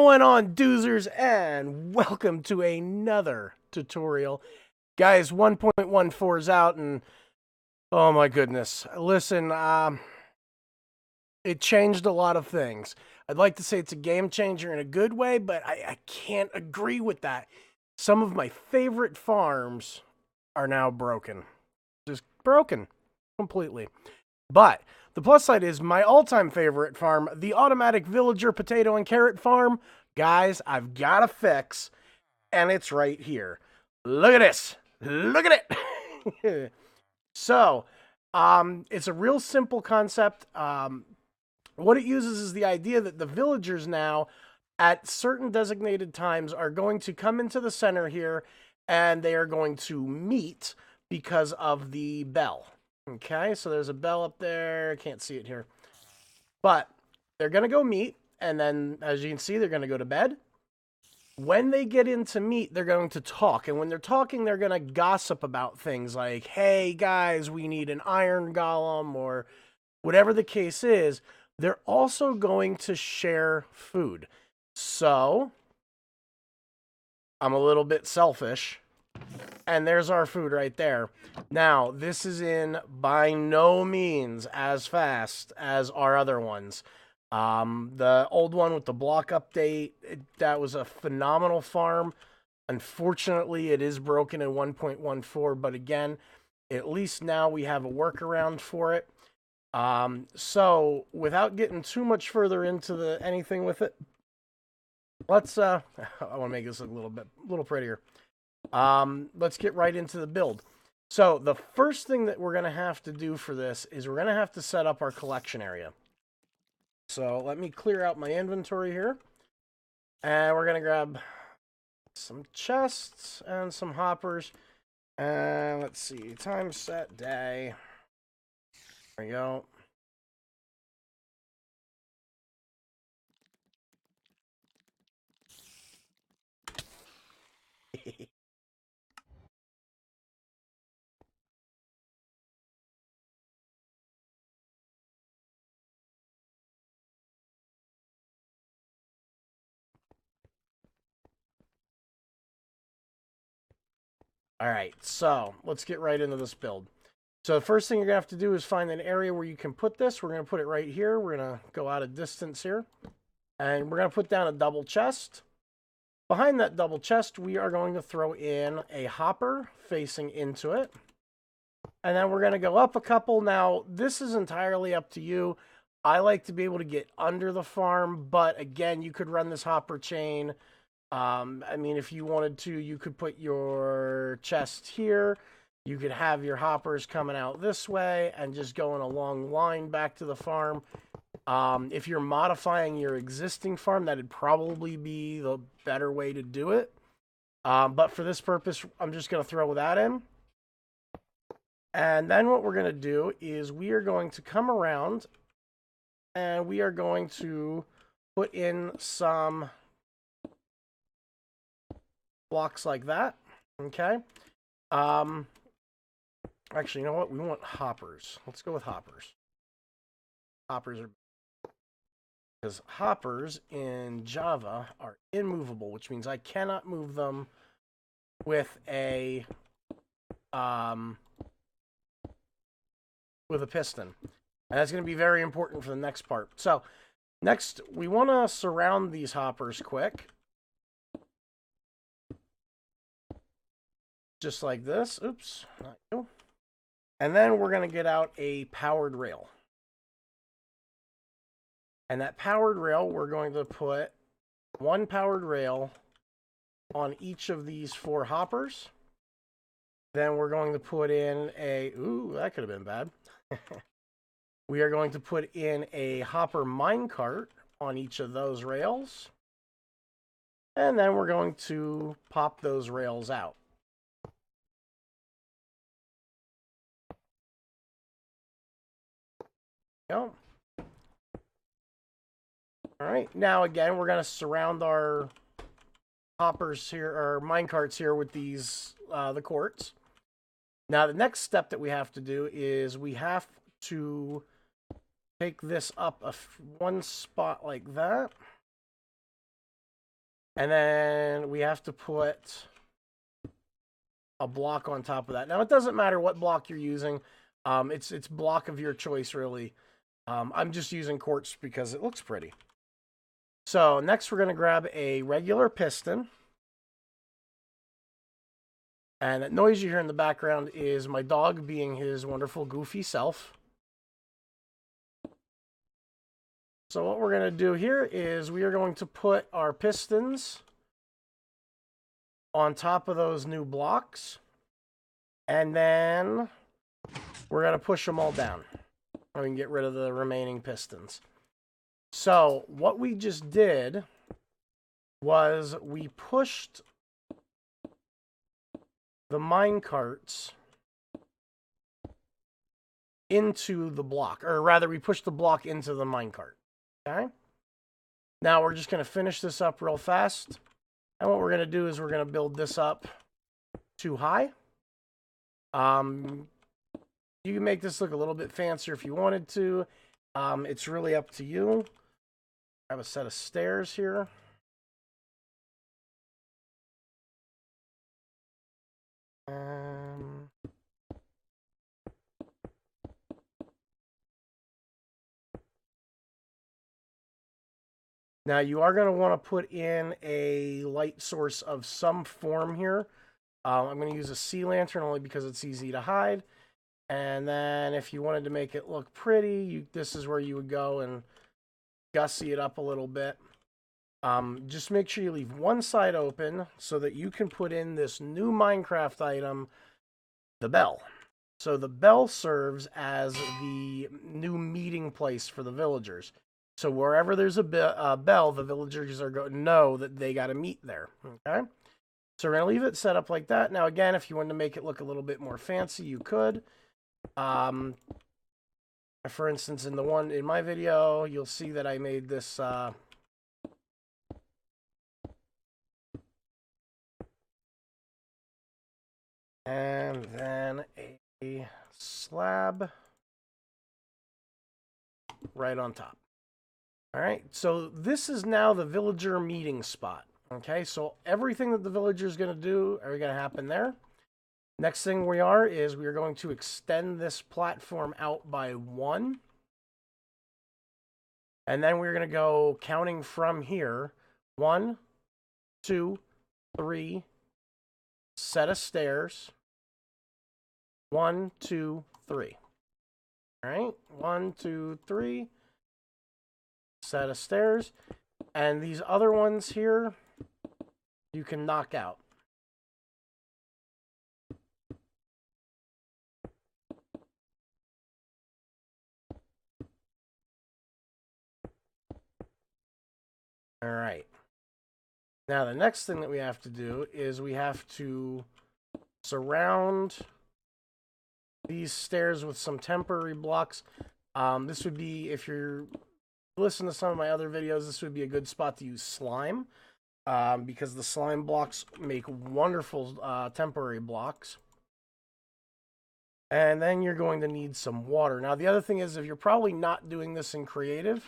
going on, doozers, and welcome to another tutorial. Guys, 1.14 is out, and oh my goodness. Listen, it changed a lot of things. I'd like to say it's a game changer in a good way, but I can't agree with that. Some of my favorite farms are now broken. Just broken completely. But the plus side is my all-time favorite farm, the automatic villager potato and carrot farm. Guys, I've got a fix, and it's right here. Look at this. Look at it. So, it's a real simple concept. What it uses is the idea that the villagers now, at certain designated times, are going to come into the center here, and they are going to meet because of the bell. Okay, so there's a bell up there. I can't see it here. But they're going to go meet, and then, as you can see, they're going to go to bed. When they get in to meet, they're going to talk. And when they're talking, they're going to gossip about things like, hey, guys, we need an iron golem, or whatever the case is. They're also going to share food. So, I'm a little bit selfish. And there's our food right there. Now, this is in by no means as fast as our other ones. The old one with the block update, that was a phenomenal farm. Unfortunately, it is broken in 1.14, but again, at least now we have a workaround for it. So, without getting too much further into anything with it, let's, I want to make this a little prettier. Let's get right into the build. So the first thing that we're going to have to do for this is we're going to have to set up our collection area. So let me clear out my inventory here. And we're going to grab some chests and some hoppers. And let's see, time set day. There we go. All right, so let's get right into this build. So the first thing you're going to have to do is find an area where you can put this. We're going to put it right here. We're going to go out a distance here. And we're going to put down a double chest. Behind that double chest, we are going to throw in a hopper facing into it. And then we're going to go up a couple. Now, this is entirely up to you. I like to be able to get under the farm, but again, you could run this hopper chain. I mean, if you wanted to, you could put your chest here. You could have your hoppers coming out this way and just going a long line back to the farm. If you're modifying your existing farm, that'd probably be the better way to do it. But for this purpose, I'm just going to throw that in. And then what we're going to do is we are going to come around and we are going to put in some blocks like that. Okay. Actually, you know what? We want hoppers. Let's go with hoppers. Hoppers are... because hoppers in Java are immovable, which means I cannot move them with a piston. And that's going to be very important for the next part. So, next, we want to surround these hoppers quick. Just like this. Oops, not you. And then we're going to get out a powered rail. And that powered rail, we're going to put one powered rail on each of these 4 hoppers. Then we're going to put in a... ooh, that could have been bad. We are going to put in a hopper minecart on each of those rails. And then we're going to pop those rails out. Go. All right, now again, we're going to surround our hoppers here, or minecarts here, with these, the quartz. Now, the next step that we have to do is we have to take this up one spot like that. And then we have to put a block on top of that. Now, it doesn't matter what block you're using. It's block of your choice, really. I'm just using quartz because it looks pretty. So next we're going to grab a regular piston. And that noise you hear in the background is my dog being his wonderful goofy self. So what we're going to do here is we are going to put our pistons on top of those new blocks. And then we're going to push them all down. And we can get rid of the remaining pistons. So what we just did was we pushed the mine carts into the block, or rather we pushed the block into the mine cart. Okay. Now we're just going to finish this up real fast. And what we're going to do is we're going to build this up too high. You can make this look a little bit fancier if you wanted to. It's really up to you. I have a set of stairs here. Now you are going to want to put in a light source of some form here. I'm going to use a sea lantern only because it's easy to hide. And then if you wanted to make it look pretty, this is where you would go and gussy it up a little bit. Just make sure you leave one side open so that you can put in this new Minecraft item, the bell. So the bell serves as the new meeting place for the villagers. So wherever there's a bell, the villagers are going to know that they got to meet there. Okay? So we're going to leave it set up like that. Now, again, if you wanted to make it look a little bit more fancy, you could. For instance, in my video, you'll see that I made this and then a slab right on top. All right, so this is now the villager meeting spot. Okay, so everything that the villager is going to do are going to happen there. Next thing we are going to extend this platform out by 1. And then we're going to go counting from here. 1, 2, 3, set of stairs. 1, 2, 3. All right, 1, 2, 3. Set of stairs. And these other ones here, you can knock out. All right. Now, the next thing that we have to do is we have to surround these stairs with some temporary blocks. This would be, if you're listening to some of my other videos, this would be a good spot to use slime. Because the slime blocks make wonderful temporary blocks. And then you're going to need some water. Now, the other thing is, if you're probably not doing this in creative,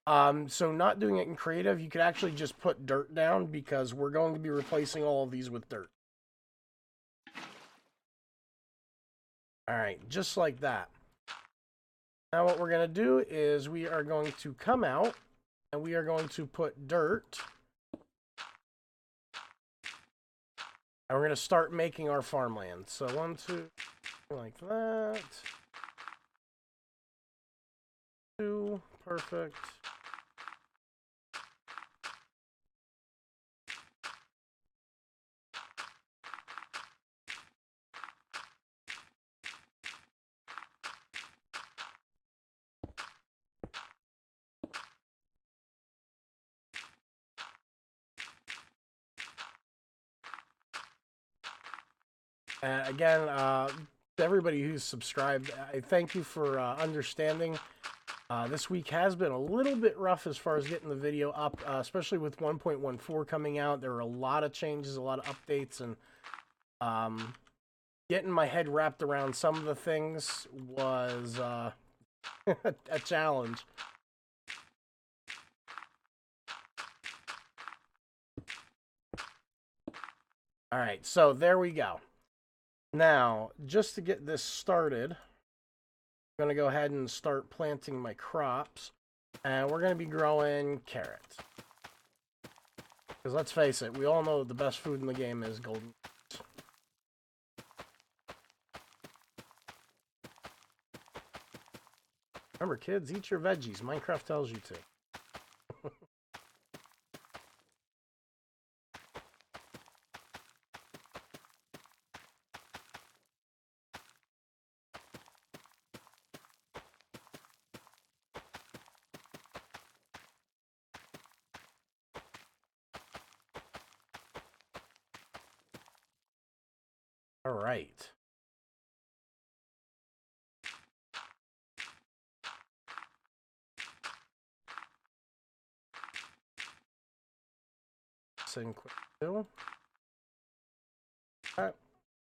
so not doing it in creative, you could actually just put dirt down because we're going to be replacing all of these with dirt. All right, just like that. Now what we're going to do is we are going to come out and we are going to put dirt. And we're going to start making our farmland. So 1, 2, like that. 2, perfect. Again, to everybody who's subscribed, I thank you for understanding. This week has been a little bit rough as far as getting the video up, especially with 1.14 coming out. There were a lot of changes, a lot of updates, and getting my head wrapped around some of the things was a challenge. All right, so there we go. Now, just to get this started, I'm going to go ahead and start planting my crops. And we're going to be growing carrots. Because let's face it, we all know the best food in the game is golden. Remember, kids, eat your veggies. Minecraft tells you to. All right. Send quick do. Right.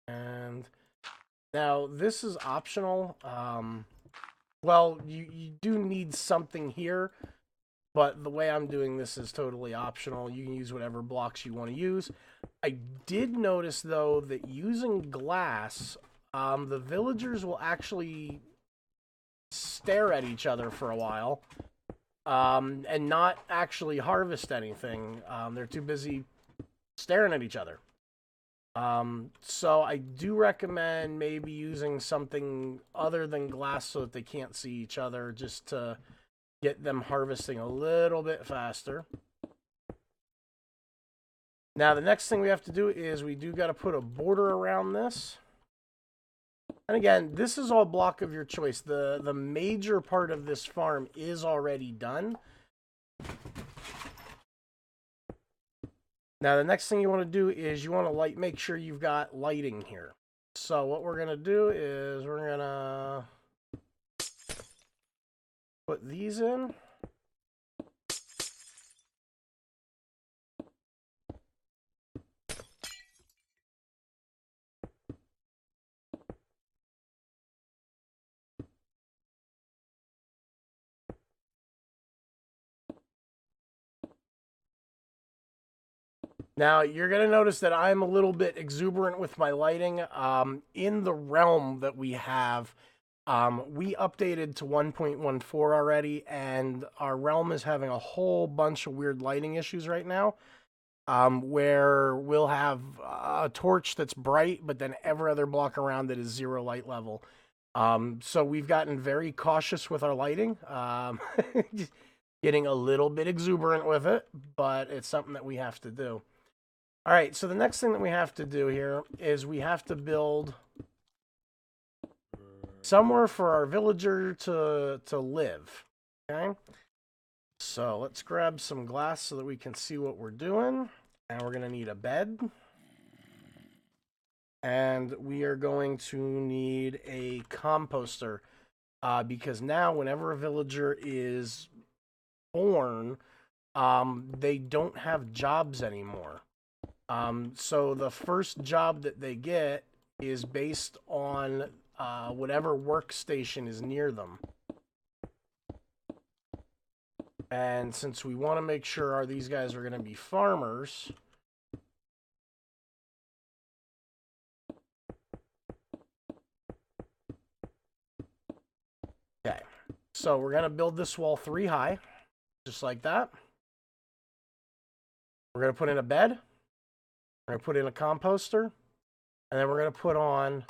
And now this is optional. Well, you do need something here, but the way I'm doing this is totally optional. You can use whatever blocks you want to use. I did notice, though, that using glass, the villagers will actually stare at each other for a while and not actually harvest anything. They're too busy staring at each other. So I do recommend maybe using something other than glass so that they can't see each other, just to get them harvesting a little bit faster. Now, the next thing we have to do is we do got to put a border around this. And again, this is all block of your choice. The major part of this farm is already done. Now, the next thing you want to do is you want to make sure you've got lighting here. So what we're going to do is we're going to put these in. Now, you're going to notice that I'm a little bit exuberant with my lighting. In the realm that we have, we updated to 1.14 already, and our realm is having a whole bunch of weird lighting issues right now, where we'll have a torch that's bright, but then every other block around it is 0 light level. So we've gotten very cautious with our lighting, getting a little bit exuberant with it, but it's something that we have to do. All right, so the next thing that we have to do here is we have to build somewhere for our villager to live, okay? So let's grab some glass so that we can see what we're doing. And we're going to need a bed. And we are going to need a composter, because now whenever a villager is born, they don't have jobs anymore. So the first job that they get is based on whatever workstation is near them. And since we want to make sure these guys are going to be farmers, okay, so we're going to build this wall 3 high, just like that. We're going to put in a bed. We're going to put in a composter, and then we're going to put on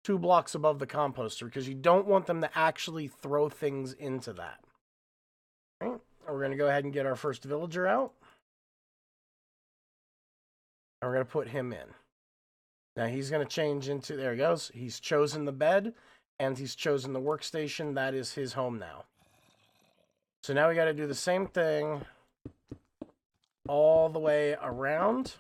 2 blocks above the composter, because you don't want them to actually throw things into that. All right, we're going to go ahead and get our first villager out. And we're going to put him in. Now he's going to change into, there he goes. He's chosen the bed, and he's chosen the workstation. That is his home now. So now we got to do the same thing all the way around.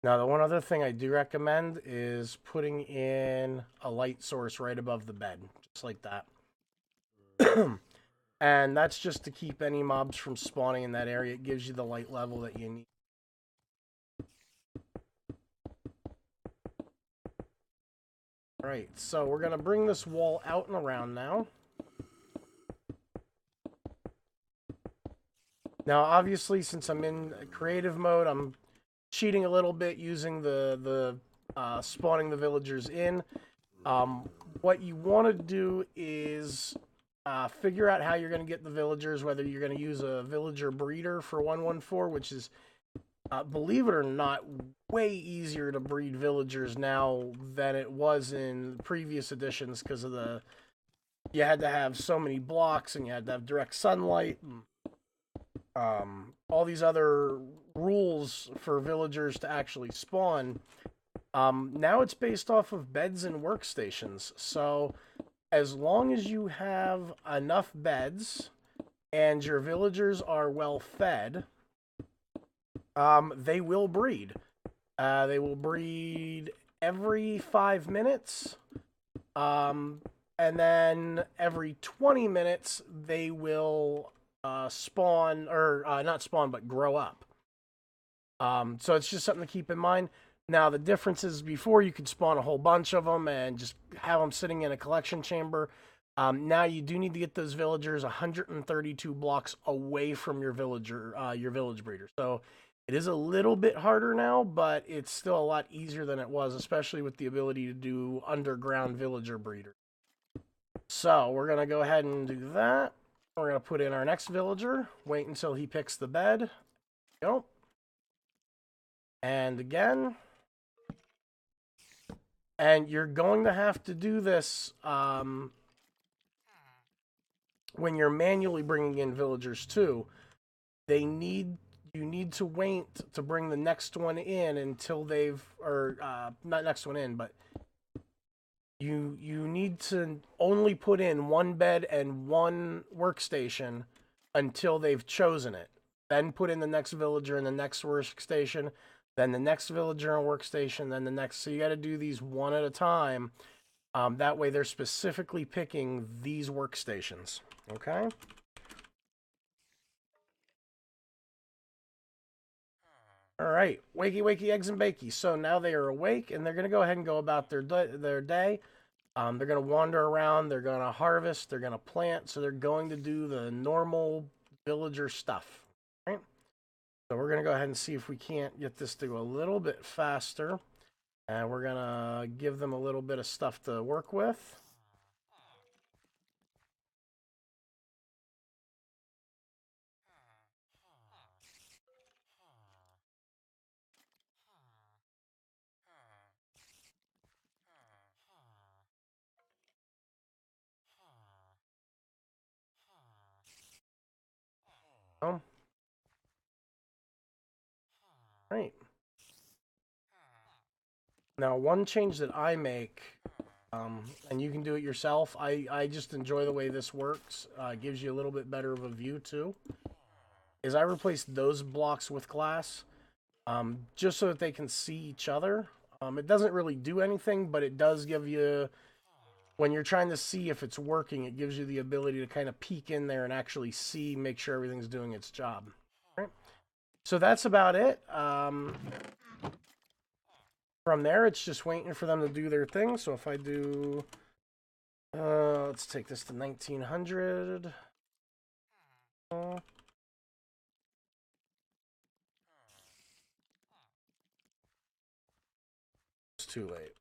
Now, the one other thing I do recommend is putting in a light source right above the bed, just like that. And that's just to keep any mobs from spawning in that area. It gives you the light level that you need. All right, so we're going to bring this wall out and around now. Now, obviously, since I'm in creative mode, I'm cheating a little bit using the spawning the villagers in. What you want to do is figure out how you're going to get the villagers, whether you're going to use a villager breeder for 114, which is, believe it or not, way easier to breed villagers now than it was in previous editions because of you had to have so many blocks and you had to have direct sunlight and all these other rules for villagers to actually spawn. Now it's based off of beds and workstations. So as long as you have enough beds and your villagers are well fed, they will breed. They will breed every 5 minutes. And then every 20 minutes, they will spawn, or not spawn, but grow up. So it's just something to keep in mind. Now, the difference is before you could spawn a whole bunch of them and just have them sitting in a collection chamber. Now you do need to get those villagers 132 blocks away from your village breeder. So it is a little bit harder now, but it's still a lot easier than it was, especially with the ability to do underground villager breeder. So we're going to go ahead and do that. We're going to put in our next villager. Wait until he picks the bed. Go. And again. And you're going to have to do this when you're manually bringing in villagers too. You need to wait to bring the next one in until not next one in, but you need to only put in one bed and one workstation until they've chosen it. Then put in the next villager and the next workstation, then the next villager and workstation, then the next. So you got to do these one at a time. That way they're specifically picking these workstations. Okay? All right. Wakey, wakey, eggs and bakey. So now they are awake, and they're going to go ahead and go about their day. They're going to wander around. They're going to harvest. They're going to plant. So they're going to do the normal villager stuff. Right? So we're going to go ahead and see if we can't get this to go a little bit faster. And we're going to give them a little bit of stuff to work with. Oh. Right. Now, one change that I make, and you can do it yourself, I just enjoy the way this works, gives you a little bit better of a view too, is I replace those blocks with glass, just so that they can see each other. It doesn't really do anything, but it does give you, when you're trying to see if it's working, it gives you the ability to kind of peek in there and actually see, make sure everything's doing its job. All right. So that's about it. From there, it's just waiting for them to do their thing. So if I do, let's take this to 1900. It's too late.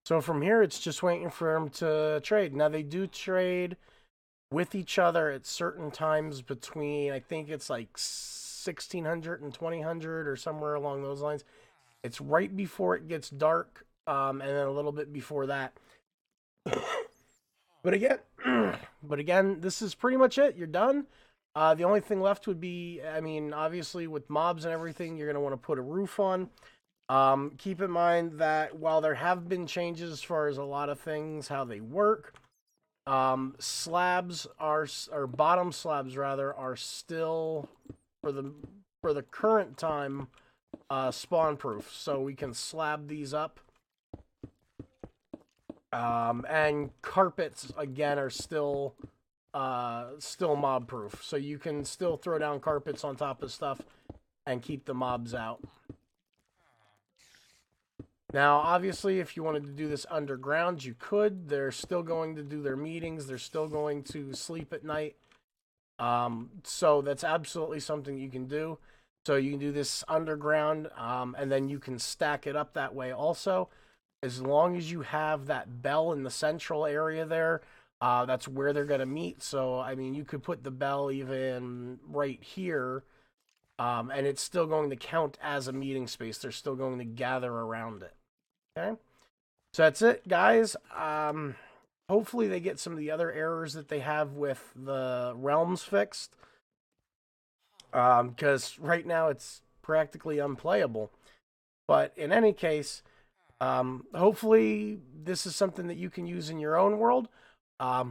So from here, it's just waiting for them to trade. Now, they do trade with each other at certain times between, I think it's like 1600 and 2000 or somewhere along those lines. It's right before it gets dark, and then a little bit before that. But again, this is pretty much it. You're done. The only thing left would be, I mean, obviously with mobs and everything, you're going to want to put a roof on. Keep in mind that while there have been changes as far as a lot of things, how they work, slabs are, or bottom slabs rather, are still for the current time spawn proof. So we can slab these up. And carpets again are still mob proof. So you can still throw down carpets on top of stuff and keep the mobs out. Now, obviously, if you wanted to do this underground, you could. They're still going to do their meetings. They're still going to sleep at night. So that's absolutely something you can do. So you can do this underground, and then you can stack it up that way also. As long as you have that bell in the central area there, that's where they're going to meet. So, I mean, you could put the bell even right here, and it's still going to count as a meeting space. They're still going to gather around it. Okay? So that's it, guys. Hopefully they get some of the other errors that they have with the realms fixed. Because right now it's practically unplayable. But in any case, hopefully this is something that you can use in your own world.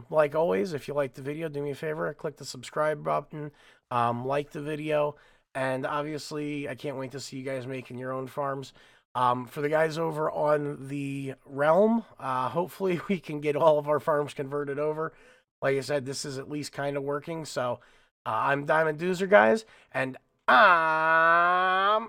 Like always, if you like the video, do me a favor, click the subscribe button, like the video, and obviously I can't wait to see you guys making your own farms. For the guys over on the realm, hopefully we can get all of our farms converted over. Like I said, this is at least kind of working. So I'm Diamond Doozer, guys, and I'm